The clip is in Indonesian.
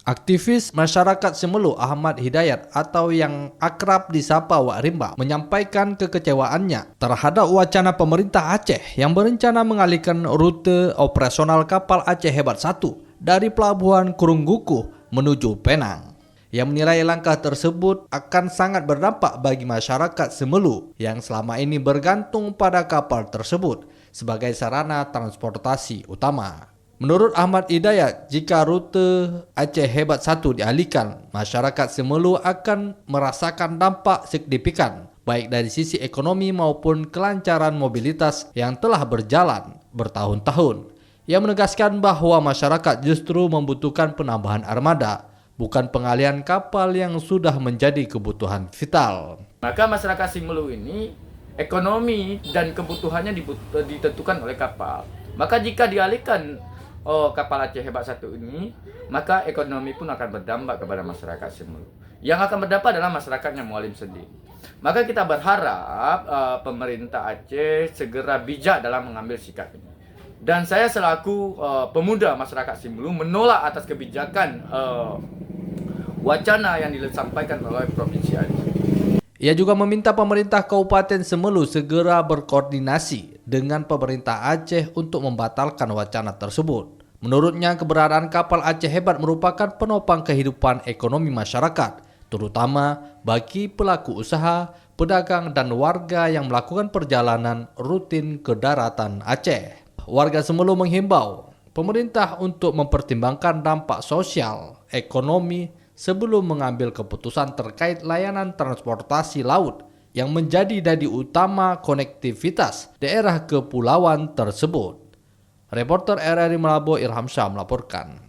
Aktivis masyarakat Semelu Ahmad Hidayat atau yang akrab disapa Wak Rimba menyampaikan kekecewaannya terhadap wacana pemerintah Aceh yang berencana mengalihkan rute operasional kapal Aceh Hebat 1 dari pelabuhan Kurunggukuh menuju Penang. Ia menilai langkah tersebut akan sangat berdampak bagi masyarakat Semelu yang selama ini bergantung pada kapal tersebut sebagai sarana transportasi utama. Menurut Ahmad Hidayat, jika rute Aceh Hebat 1 dialihkan, masyarakat Semelu akan merasakan dampak signifikan, baik dari sisi ekonomi maupun kelancaran mobilitas yang telah berjalan bertahun-tahun. Ia menegaskan bahwa masyarakat justru membutuhkan penambahan armada, bukan pengalihan kapal yang sudah menjadi kebutuhan vital. Maka masyarakat Semelu ini, ekonomi dan kebutuhannya ditentukan oleh kapal. Maka jika dialihkan kapal Aceh Hebat 1 ini, maka ekonomi pun akan berdampak kepada masyarakat Semelu. Yang akan berdampak adalah masyarakatnya Mualim sendiri. Maka kita berharap pemerintah Aceh segera bijak dalam mengambil sikap ini. Dan saya selaku pemuda masyarakat Semelu menolak atas kebijakan wacana yang disampaikan oleh Provinsi Aceh. Ia juga meminta pemerintah Kabupaten Semelu segera berkoordinasi dengan pemerintah Aceh untuk membatalkan wacana tersebut. Menurutnya, keberadaan kapal Aceh Hebat merupakan penopang kehidupan ekonomi masyarakat, terutama bagi pelaku usaha, pedagang, dan warga yang melakukan perjalanan rutin ke daratan Aceh. Warga Semelu menghimbau pemerintah untuk mempertimbangkan dampak sosial, ekonomi, sebelum mengambil keputusan terkait layanan transportasi laut yang menjadi dadi utama konektivitas daerah kepulauan tersebut. Reporter RRI Malabo Irham Syah melaporkan.